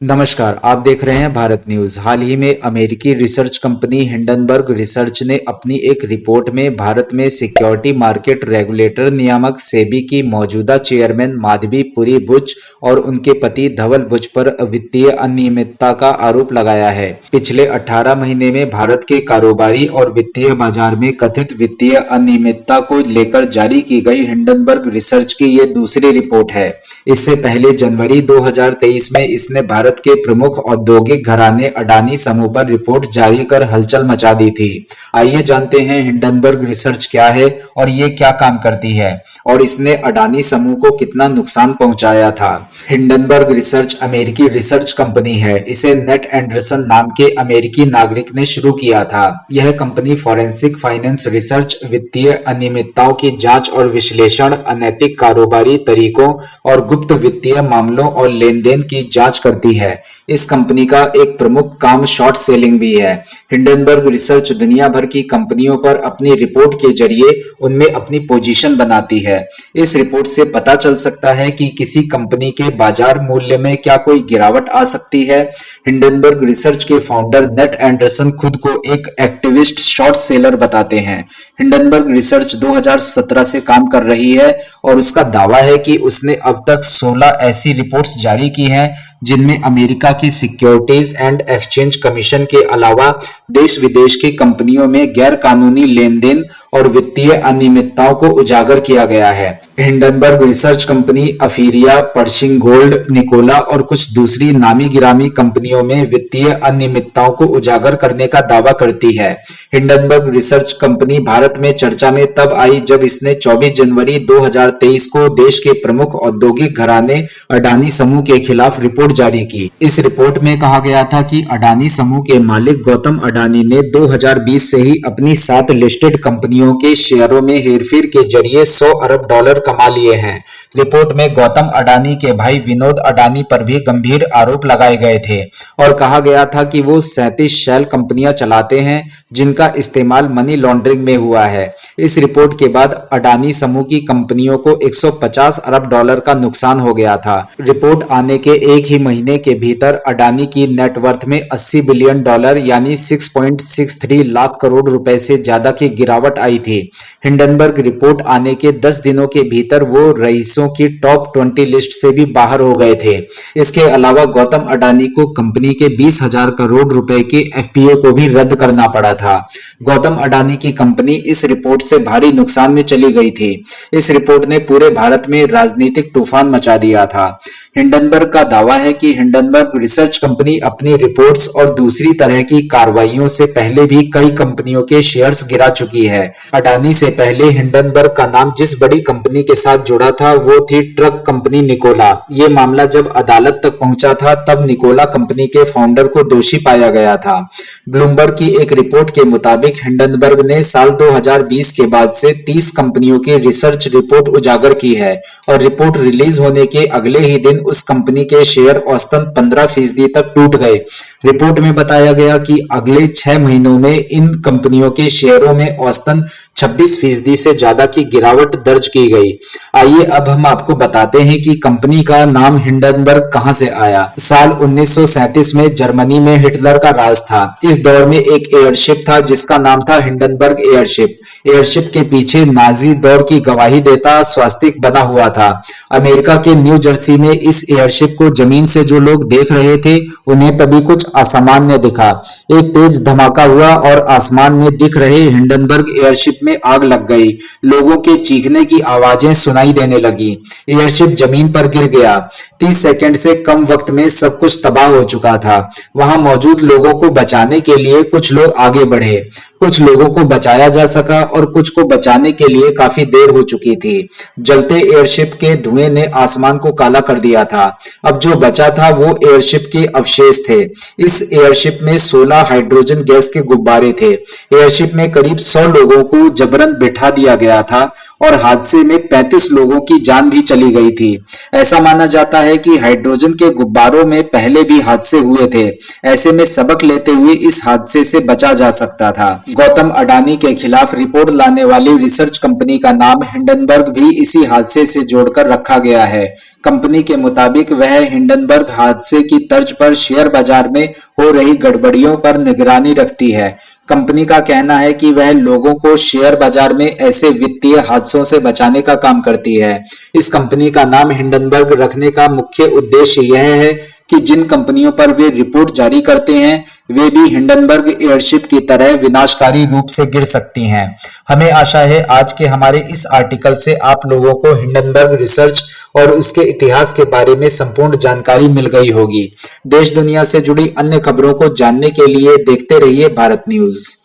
नमस्कार, आप देख रहे हैं भारत न्यूज। हाल ही में अमेरिकी रिसर्च कंपनी हिंडनबर्ग रिसर्च ने अपनी एक रिपोर्ट में भारत में सिक्योरिटी मार्केट रेगुलेटर नियामक सेबी की मौजूदा चेयरमैन माधवी पुरी बुच और उनके पति धवल बुच पर वित्तीय अनियमितता का आरोप लगाया है। पिछले 18 महीने में भारत के कारोबारी और वित्तीय बाजार में कथित वित्तीय अनियमितता को लेकर जारी की गई हिंडनबर्ग रिसर्च की ये दूसरी रिपोर्ट है। इससे पहले जनवरी 2023 में इसने भारत के प्रमुख औद्योगिक घराने अडानी समूह पर रिपोर्ट जारी कर हलचल मचा दी थी। आइए जानते हैं हिंडनबर्ग रिसर्च क्या है और ये क्या काम करती है और इसने अडानी समूह को कितना नुकसान पहुंचाया था। हिंडनबर्ग रिसर्च अमेरिकी रिसर्च कंपनी है। इसे नेट एंडरसन नाम के अमेरिकी नागरिक ने शुरू किया था। यह कंपनी फॉरेंसिक फाइनेंस रिसर्च, वित्तीय अनियमितताओं की जांच और विश्लेषण, अनैतिक कारोबारी तरीकों और गुप्त वित्तीय मामलों और लेनदेन की जांच करती है। इस कंपनी का एक प्रमुख काम शॉर्ट सेलिंग भी है। हिंडनबर्ग रिसर्च दुनिया भर की कंपनियों पर अपनी रिपोर्ट के जरिए उनमें अपनी पोजीशन बनाती है। इस रिपोर्ट से पता चल सकता है कि किसी कंपनी के बाजार मूल्य में क्या कोई गिरावट आ सकती है। हिंडनबर्ग रिसर्च के फाउंडर नेट एंडरसन खुद को एक एक्टिविस्ट शॉर्ट सेलर बताते हैं। हिंडनबर्ग रिसर्च 2017 से काम कर रही है और उसका दावा है कि उसने अब तक 16 ऐसी रिपोर्ट्स जारी की हैं जिनमें अमेरिका की सिक्योरिटीज एंड एक्सचेंज कमीशन के अलावा देश विदेश की कंपनियों में गैर कानूनी लेनदेन और वित्तीय अनियमितताओं को उजागर किया गया है। Hindenburg research company Aphria, Pershing Gold, Nikola और कुछ दूसरी नामी गिरामी कंपनियों में वित्तीय अनियमितताओं को उजागर करने का दावा करती है। हिंडनबर्ग रिसर्च कंपनी भारत में चर्चा में तब आई जब इसने 24 जनवरी 2023 को देश के प्रमुख औद्योगिक घराने अडानी समूह के खिलाफ रिपोर्ट जारी की। इस रिपोर्ट में कहा गया था कि अडानी समूह के मालिक गौतम अडानी ने 2020 से ही अपनी 7 लिस्टेड कंपनियों के शेयरों में हेरफेर के जरिए $100 अरब कमा लिए हैं। रिपोर्ट में गौतम अडानी के भाई विनोद अडानी पर भी गंभीर आरोप लगाए गए थे और कहा गया था कि वो 37 शेल कंपनियां चलाते हैं जिनका इस्तेमाल मनी लॉन्ड्रिंग में हुआ है। इस रिपोर्ट के बाद अडानी समूह की कंपनियों को $150 अरब का नुकसान हो गया था। रिपोर्ट आने के एक ही महीने के भीतर अडानी की नेटवर्थ में $80 बिलियन यानी 6.63 लाख करोड़ रुपए से ज्यादा की गिरावट आई थी। हिंडनबर्ग रिपोर्ट आने के 10 दिनों के भीतर वो रईसों की टॉप 20 लिस्ट से भी बाहर हो गए थे। इसके अलावा गौतम अडानी को कंपनी के 20,000 करोड़ रुपए के एफपीओ को भी रद्द करना पड़ा था। गौतम अडानी की कंपनी इस रिपोर्ट से भारी नुकसान में चली गई थी। इस रिपोर्ट ने पूरे भारत में राजनीतिक तूफान मचा दिया था। हिंडनबर्ग का दावा है कि हिंडनबर्ग रिसर्च कंपनी अपनी रिपोर्ट्स और दूसरी तरह की कार्रवाइयों से पहले भी कई कंपनियों के शेयर्स गिरा चुकी है। अडानी से पहले हिंडनबर्ग का नाम जिस बड़ी कंपनी के साथ जुड़ा था वो थी ट्रक कंपनी निकोला। ये मामला जब अदालत तक पहुंचा था तब निकोला कंपनी के फाउंडर को दोषी पाया गया था। ब्लूमबर्ग की एक रिपोर्ट के मुताबिक हिंडनबर्ग ने साल 2020 के बाद से 30 कंपनियों की रिसर्च रिपोर्ट उजागर की है और रिपोर्ट रिलीज होने के अगले ही दिन उस कंपनी के शेयर औसतन 15% तक टूट गए। रिपोर्ट में बताया गया कि अगले 6 महीनों में इन कंपनियों के शेयरों में औसतन 26% से ज्यादा की गिरावट दर्ज की गई। आइए अब हम आपको बताते हैं कि कंपनी का नाम हिंडनबर्ग कहां से आया। साल 1937 में जर्मनी में हिटलर का राज था। इस दौर में एक एयरशिप था जिसका नाम था हिंडनबर्ग एयरशिप। एयरशिप के पीछे नाजी दौर की गवाही देता स्वास्तिक बना हुआ था। अमेरिका के न्यू जर्सी में इस एयरशिप को जमीन से जो लोग देख रहे थे उन्हें तभी कुछ असामान्य दिखा। एक तेज धमाका हुआ और आसमान में दिख रहे हिंडनबर्ग एयरशिप में आग लग गई। लोगों के चीखने की आवाजें सुनाई देने लगी। एयरशिप जमीन पर गिर गया। 30 सेकंड से कम वक्त में सब कुछ तबाह हो चुका था। वहां मौजूद लोगों को बचाने के लिए कुछ लोग आगे बढ़े। कुछ लोगों को बचाया जा सका और कुछ को बचाने के लिए काफी देर हो चुकी थी। जलते एयरशिप के धुएं ने आसमान को काला कर दिया था। अब जो बचा था वो एयरशिप के अवशेष थे। इस एयरशिप में 16 हाइड्रोजन गैस के गुब्बारे थे। एयरशिप में करीब 100 लोगों को जबरन बिठा दिया गया था और हादसे में 35 लोगों की जान भी चली गई थी। ऐसा माना जाता है कि हाइड्रोजन के गुब्बारों में पहले भी हादसे हुए थे। ऐसे में सबक लेते हुए इस हादसे से बचा जा सकता था। गौतम अडानी के खिलाफ रिपोर्ट लाने वाली रिसर्च कंपनी का नाम हिंडनबर्ग भी इसी हादसे से जोड़कर रखा गया है। कंपनी के मुताबिक वह हिंडनबर्ग हादसे की तर्ज पर शेयर बाजार में हो रही गड़बड़ियों पर निगरानी रखती है। कंपनी का कहना है कि वह लोगों को शेयर बाजार में ऐसे वित्तीय हादसों से बचाने का काम करती है। इस कंपनी का नाम हिंडनबर्ग रखने का मुख्य उद्देश्य यह है कि जिन कंपनियों पर वे रिपोर्ट जारी करते हैं वे भी हिंडनबर्ग एयरशिप की तरह विनाशकारी रूप से गिर सकती हैं। हमें आशा है आज के हमारे इस आर्टिकल से आप लोगों को हिंडनबर्ग रिसर्च और उसके इतिहास के बारे में संपूर्ण जानकारी मिल गई होगी। देश दुनिया से जुड़ी अन्य खबरों को जानने के लिए देखते रहिए भारत न्यूज।